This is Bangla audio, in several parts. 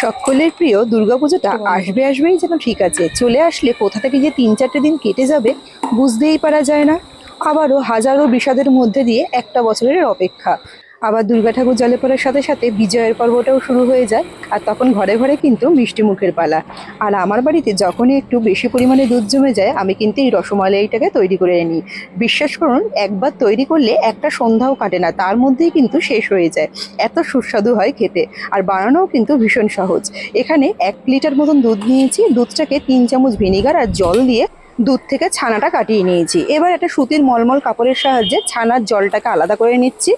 সকলের প্রিয় দুর্গাপুজোটা আসবে আসবেই যেন ঠিক আছে, চলে আসলে কোথা থেকে যে 3-4টে দিন কেটে যাবে বুঝতেই পারা যায় না। আবারও হাজারো বিষাদের মধ্যে দিয়ে একটা বছরের অপেক্ষা। আবার দুর্গা ঠাকুর জলে পড়ার সাথে সাথে বিজয়ের পর্বটাও শুরু হয়ে যায়, আর তখন ঘরে ঘরে কিন্তু মিষ্টি মুখের পালা। আর আমার বাড়িতে যখনই একটু বেশি পরিমাণে দুধ জমে যায় আমি কিন্তু এই রসমালাইটাকে তৈরি করে নিই। বিশ্বাস করুন, একবার তৈরি করলে একটা সন্ধ্যাও কাটে না, তার মধ্যেই কিন্তু শেষ হয়ে যায়। এত সুস্বাদু হয় খেতে, আর বানানোও কিন্তু ভীষণ সহজ। এখানে 1 লিটার মতন দুধ নিয়েছি, দুধটাকে 3 চামচ ভিনিগার আর জল দিয়ে দুধ থেকে ছানাটা কাটিয়ে নিয়েছি। এবার একটা সুতির মলমল কাপড়ের সাহায্যে ছানার জলটাকে আলাদা করে নিচ্ছি।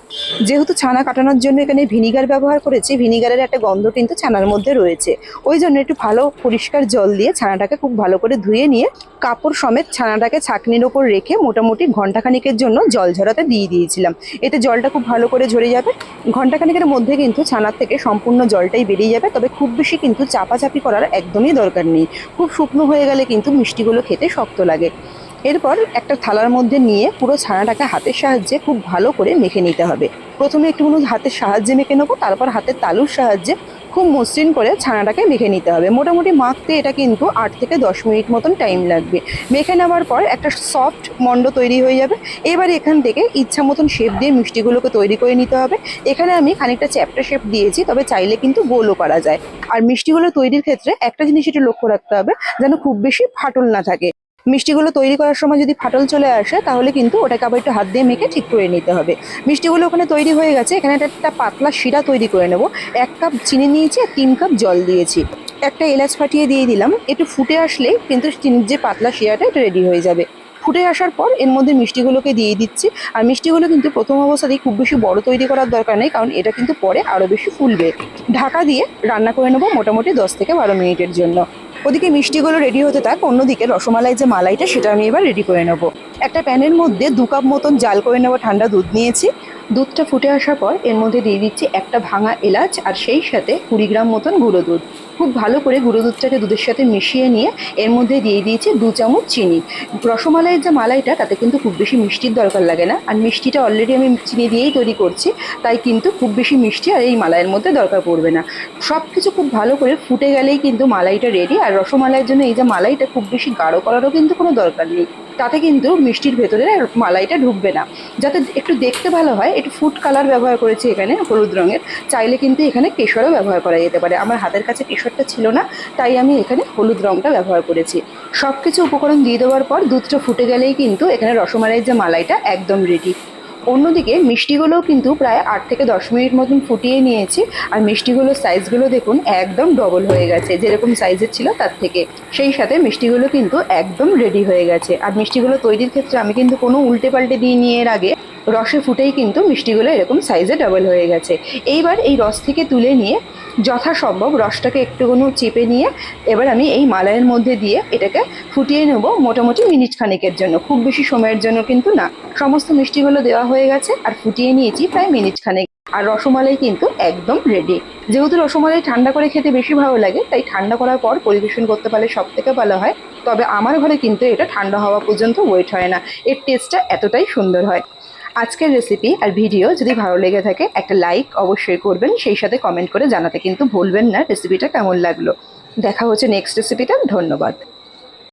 যেহেতু ছানা কাটানোর জন্য এখানে ভিনিগার ব্যবহার করেছি, ভিনিগারের একটা গন্ধ কিন্তু ছানার মধ্যে রয়েছে, ওই জন্য একটু ভালো পরিষ্কার জল দিয়ে ছানাটাকে খুব ভালো করে ধুয়ে নিয়ে কাপড় সমেত ছানাটাকে ছাঁকনির ওপর রেখে মোটামুটি ঘন্টাখানিকের জন্য জল ঝরাতে দিয়ে দিয়েছিলাম। এতে জলটা খুব ভালো করে ঝরে যাবে। ঘন্টাখানিকের মধ্যে কিন্তু ছানার থেকে সম্পূর্ণ জলটাই বেরিয়ে যাবে, তবে খুব বেশি কিন্তু চাপাচাপি করার একদমই দরকার নেই। খুব শুকনো হয়ে গেলে কিন্তু মিষ্টিগুলো খেতে শক্ত লাগে। এরপর একটা থালার মধ্যে নিয়ে পুরো ছানাটাকে হাতের সাহায্যে খুব ভালো করে মেখে নিতে হবে। প্রথমে একটুখানি হাতের সাহায্যে মেখে নেবো, তারপর হাতের তালুর সাহায্যে খুব মসৃণ করে ছানাটাকে মেখে নিতে হবে। মোটামুটি মাখতে এটা কিন্তু 8 থেকে 10 মিনিট মতন টাইম লাগবে। মেখে নেওয়ার পর একটা সফট মণ্ড তৈরি হয়ে যাবে। এবার এখান থেকে ইচ্ছা মতন শেপ দিয়ে মিষ্টিগুলোকে তৈরি করে নিতে হবে। এখানে আমি খানিকটা চ্যাপ্টা শেপ দিয়েছি, তবে চাইলে কিন্তু গোলও করা যায়। আর মিষ্টিগুলো তৈরির ক্ষেত্রে একটা জিনিস একটু লক্ষ্য রাখতে হবে, যেন খুব বেশি ফাটল না থাকে। মিষ্টিগুলো তৈরি করার সময় যদি ফাটল চলে আসে তাহলে কিন্তু ওটাকে আবার একটু হাত দিয়ে মেখে ঠিক করে নিতে হবে। মিষ্টিগুলো ওখানে তৈরি হয়ে গেছে। এখানে একটা পাতলা শিরা তৈরি করে নেব। 1 কাপ চিনি নিয়েছি আর 3 কাপ জল দিয়েছি। একটা এলাচ ফাটিয়ে দিয়ে দিলাম। একটু ফুটে আসলেই কিন্তু চিনির যে পাতলা শিরাটা এটা রেডি হয়ে যাবে। ফুটে আসার পর এর মধ্যে মিষ্টিগুলোকে দিয়ে দিচ্ছি। আর মিষ্টিগুলো কিন্তু প্রথম অবস্থাতেই খুব বেশি বড় তৈরি করার দরকার নেই, কারণ এটা কিন্তু পরে আরও বেশি ফুলবে। ঢাকা দিয়ে রান্না করে নেবো মোটামুটি 10 থেকে 12 মিনিটের জন্য। ওদিকে মিষ্টিগুলো রেডি হতে থাক, অন্যদিকে রসমালাই যে মালাইটা সেটা আমি এবার রেডি করে নেব। একটা প্যানের মধ্যে 2 কাপ মতন জাল করে নেওয়া ঠান্ডা দুধ নিয়েছি। দুধটা ফুটে আসার পর এর মধ্যে দিয়ে দিচ্ছি একটা ভাঙা এলাচ আর সেই সাথে 20 গ্রাম মতন গুঁড়ো দুধ। খুব ভালো করে গুঁড়ো দুধটাকে দুধের সাথে মিশিয়ে নিয়ে এর মধ্যে দিয়ে দিয়েছি 2 চামচ চিনি। রসমালাইয়ের যে মালাইটা তাতে কিন্তু খুব বেশি মিষ্টির দরকার লাগে না, আর মিষ্টিটা অলরেডি আমি চিনি দিয়েই তৈরি করছি, তাই কিন্তু খুব বেশি মিষ্টি আর এই মালাইয়ের মধ্যে দরকার পড়বে না। সব কিছু খুব ভালো করে ফুটে গেলেই কিন্তু মালাইটা রেডি। আর রসমালাইয়ের জন্য এই যে মালাইটা খুব বেশি গাঢ় করারও কিন্তু কোনো দরকার নেই, তাতে কিন্তু মিষ্টির ভেতরে মালাইটা ঢুকবে না। যাতে একটু দেখতে ভালো হয়, একটু ফুড কালার ব্যবহার করেছি এখানে হলুদ রঙের। চাইলে কিন্তু এখানে কেশরও ব্যবহার করা যেতে পারে। আমার হাতের কাছে কেশরটা ছিল না, তাই আমি এখানে হলুদ রঙটা ব্যবহার করেছি। সব কিছু উপকরণ দিয়ে দেওয়ার পর দুধটা ফুটে গেলেই কিন্তু এখানে রসমালাইয়ের যে মালাইটা একদম রেডি। অন্যদিকে মিষ্টিগুলোও কিন্তু প্রায় 8 থেকে 10 মিনিট মতন ফুটিয়ে নিয়েছি। আর মিষ্টিগুলোর সাইজগুলো দেখুন একদম ডবল হয়ে গেছে, যেরকম সাইজের ছিল তার থেকে। সেই সাথে মিষ্টিগুলো কিন্তু একদম রেডি হয়ে গেছে। আর মিষ্টিগুলো তৈরির ক্ষেত্রে আমি কিন্তু কোনো উল্টে পাল্টে দিইনি, এর আগে রসে ফুটেই কিন্তু মিষ্টিগুলো এরকম সাইজে ডাবল হয়ে গেছে। এইবার এই রস থেকে তুলে নিয়ে যথাসম্ভব রসটাকে একটুখানি চেপে নিয়ে এবার আমি এই মালাইয়ের মধ্যে দিয়ে এটাকে ফুটিয়ে নেব মোটামুটি মিনিট খানেকের জন্য, খুব বেশি সময়ের জন্য কিন্তু না। সমস্ত মিষ্টিগুলো দেওয়া হয়ে গেছে আর ফুটিয়ে নিয়েছি প্রায় মিনিট খানেক। আর রসমালাই কিন্তু একদম রেডি। যেহেতু রসমালাই ঠান্ডা করে খেতে বেশি ভালো লাগে, তাই ঠান্ডা করার পর পরিবেশন করতে পারলে সব থেকে ভালো হয়। তবে আমার ঘরে কিন্তু এটা ঠান্ডা হওয়া পর্যন্ত ওয়েট হয় না, এর টেস্টটা এতটাই সুন্দর হয়। আজকের রেসিপি আর ভিডিও যদি ভালো লেগে থাকে একটা লাইক অবশ্যই করবেন, সেই সাথে কমেন্ট করে জানাতে কিন্তু ভুলবেন না রেসিপিটা কেমন লাগলো। দেখা হচ্ছে নেক্সট রেসিপিতে। ধন্যবাদ।